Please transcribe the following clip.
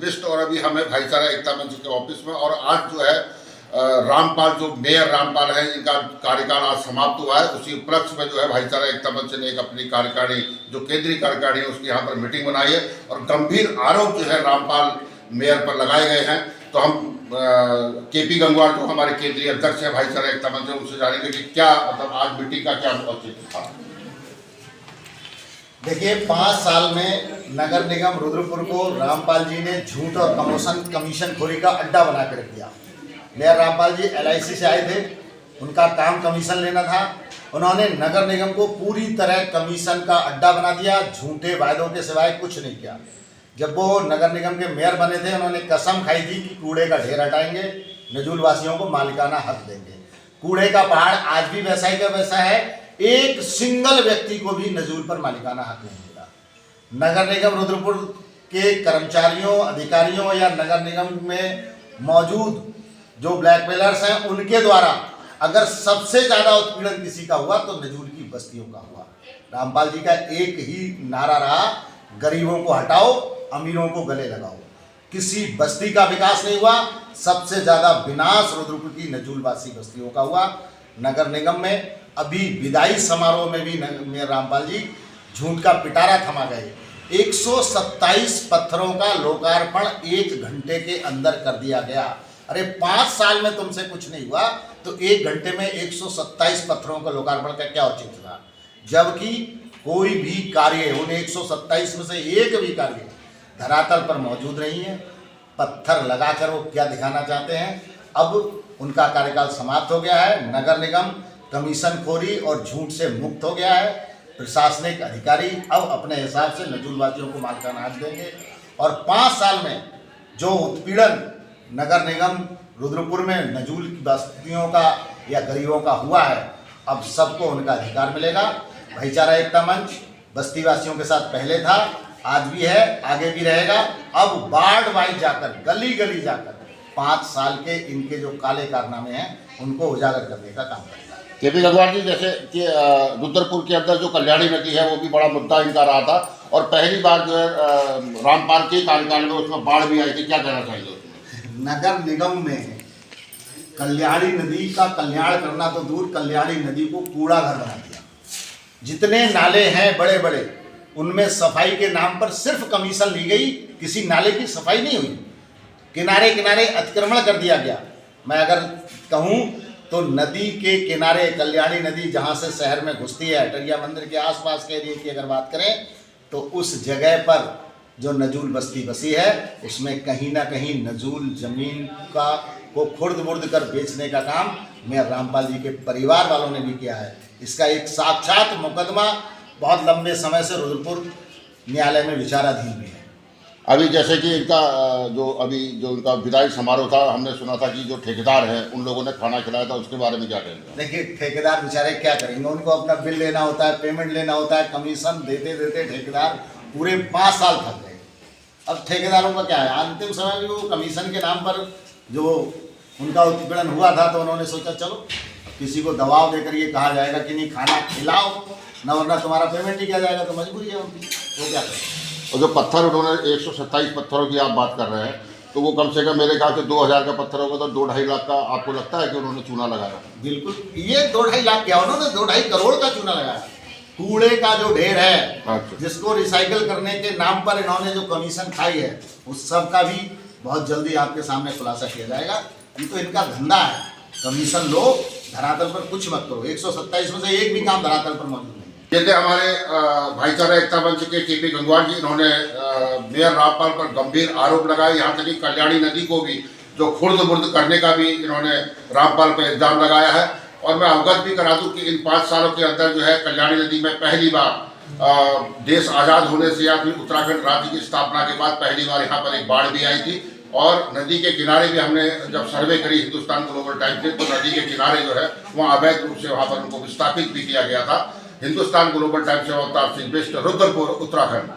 बिष्ट और अभी हमें भाईचारा एकता मंच के ऑफिस में, और आज जो है रामपाल, जो मेयर रामपाल है, इनका कार्यकाल आज समाप्त हुआ है। उसी उपलक्ष्य में जो है भाईचारा एकता मंच ने एक अपनी कार्यकारिणी, जो केंद्रीय कार्यकारिणी है, उसकी यहाँ पर मीटिंग बनाई है और गंभीर आरोप जो है रामपाल मेयर पर लगाए गए हैं। तो हम केपी गंगवार, जो हमारे केंद्रीय अध्यक्ष है भाईचारा एकता मंच, उनसे जानेंगे कि क्या मतलब आज मीटिंग का क्या औचित्य था। देखिए, 5 साल में नगर निगम रुद्रपुर को रामपाल जी ने झूठ और कमीशन खोरी का अड्डा बना कर रख दिया। मेयर रामपाल जी LIC से आए थे, उनका काम कमीशन लेना था। उन्होंने नगर निगम को पूरी तरह कमीशन का अड्डा बना दिया, झूठे वायदों के सिवाय कुछ नहीं किया। जब वो नगर निगम के मेयर बने थे, उन्होंने कसम खाई थी कि कूड़े का ढेर हटाएंगे, नजूल वासियों को मालिकाना हक देंगे। कूड़े का पहाड़ आज भी वैसा ही का वैसा है, एक सिंगल व्यक्ति को भी नजूल पर मालिकाना हक नहीं मिला। नगर निगम रुद्रपुर के कर्मचारियों, अधिकारियों या नगर निगम में मौजूद जो ब्लैकमेलर्स हैं, उनके द्वारा अगर सबसे ज़्यादा उत्पीड़न किसी का हुआ तो नजूल की बस्तियों का हुआ। रामपाल जी का एक ही नारा रहा, गरीबों को हटाओ, अमीरों को गले लगाओ। किसी बस्ती का विकास नहीं हुआ, सबसे ज़्यादा विनाश रुद्रपुर की नजूलवासी बस्तियों का हुआ। नगर निगम में अभी विदाई समारोह में भी मेयर रामपाल जी झूठ का पिटारा थमा गए। 127 पत्थरों का लोकार्पण 1 घंटे के अंदर कर दिया गया। अरे 5 साल में तुमसे कुछ नहीं हुआ तो 1 घंटे में 127 पत्थरों का लोकार्पण का क्या औचित्य था? जबकि कोई भी कार्य, उन 127 में से एक भी कार्य धरातल पर मौजूद नहीं है। पत्थर लगाकर वो क्या दिखाना चाहते हैं? अब उनका कार्यकाल समाप्त हो गया है। नगर निगम कमीशन खोरी और झूठ से मुक्त हो गया है। प्रशासनिक अधिकारी अब अपने हिसाब से नजूलवासियों को मालिकाना हक देंगे और 5 साल में जो उत्पीड़न नगर निगम रुद्रपुर में नजूल की बस्तियों का या गरीबों का हुआ है, अब सबको उनका अधिकार मिलेगा। भाईचारा एकता मंच बस्तीवासियों के साथ पहले था, आज भी है, आगे भी रहेगा। अब वार्ड वाइज जाकर, गली गली जाकर 5 साल के इनके जो काले कारनामे हैं उनको उजागर करने का काम करेगा। केपी गंगवार जी, जैसे कि रुद्रपुर के अंदर जो कल्याणी नदी है वो भी बड़ा मुद्दा इनका रहा था और पहली बार जो है रामपाल के कार्यकाल में उसमें बाढ़ भी आई थी, क्या कहना चाहिए? नगर निगम में कल्याणी नदी का कल्याण करना तो दूर, कल्याणी नदी को कूड़ा घर बना दिया। जितने नाले हैं बड़े बड़े, उनमें सफाई के नाम पर सिर्फ कमीशन ली गई, किसी नाले की सफाई नहीं हुई। किनारे किनारे अतिक्रमण कर दिया गया। मैं अगर कहूँ तो नदी के किनारे कल्याणी नदी जहाँ से शहर में घुसती है, अटरिया मंदिर के आसपास के एरिया की अगर बात करें तो उस जगह पर जो नजूल बस्ती बसी है, उसमें कहीं ना कहीं नजूल जमीन को खुर्द बुर्द कर बेचने का काम मेयर रामपाल जी के परिवार वालों ने भी किया है। इसका एक साक्षात मुकदमा बहुत लंबे समय से रुद्रपुर न्यायालय में विचाराधीन भी है। अभी जैसे कि इनका जो इनका विदाई समारोह था, हमने सुना था कि जो ठेकेदार हैं उन लोगों ने खाना खिलाया था, उसके बारे में क्या कहेंगे? देखिए, ठेकेदार बेचारे क्या करेंगे, उनको अपना बिल लेना होता है, पेमेंट लेना होता है, कमीशन देते देते ठेकेदार पूरे 5 साल थक गए। अब ठेकेदारों का क्या है, अंतिम समय में वो कमीशन के नाम पर जो उनका उत्पीड़न हुआ था तो उन्होंने सोचा चलो किसी को दबाव देकर ये कहा जाएगा कि नहीं खाना खिलाओ न, वरना तुम्हारा पेमेंट ही किया जाएगा, तो मजबूरी है उनकी, वो क्या करें। और जो पत्थर उन्होंने 127 पत्थरों की आप बात कर रहे हैं, तो वो कम से कम मेरे ख्याल से 2000 का पत्थर होगा तो 2-2.5 लाख का आपको लगता है कि उन्होंने चूना लगाया? बिल्कुल, ये 2-2.5 लाख क्या, उन्होंने 2-2.5 करोड़ का चूना लगाया। कूड़े का जो ढेर है, अच्छा, जिसको रिसाइकिल करने के नाम पर इन्होंने जो कमीशन खाई है, उस सब का भी बहुत जल्दी आपके सामने खुलासा किया जाएगा। ये तो इनका धंधा है, कमीशन लो, धरातल पर कुछ मत करो। 127 में से एक भी काम धरातल पर मौजूद नहीं है। जैसे हमारे भाईचारा एकता मंच के केपी गंगवार जी, इन्होंने मेयर रामपाल पर गंभीर आरोप लगाए। यहाँ तक कि कल्याणी नदी को भी जो खुर्द बुर्द करने का भी इन्होंने रामपाल पर इल्जाम लगाया है। और मैं अवगत भी करा दूं कि इन 5 सालों के अंदर जो है कल्याणी नदी में पहली बार देश आज़ाद होने से या फिर उत्तराखंड राज्य की स्थापना के बाद पहली बार यहाँ पर एक बाढ़ भी आई थी। और नदी के किनारे भी हमने जब सर्वे करी हिंदुस्तान ग्लोबल टाइम्स से, तो नदी के किनारे जो है वहाँ अवैध रूप से वहाँ पर उनको विस्थापित भी किया गया था। हिंदुस्तान ग्लोबल टाइम्स से अवतार सिंह बिष्ट, रुद्रपुर, उत्तराखंड।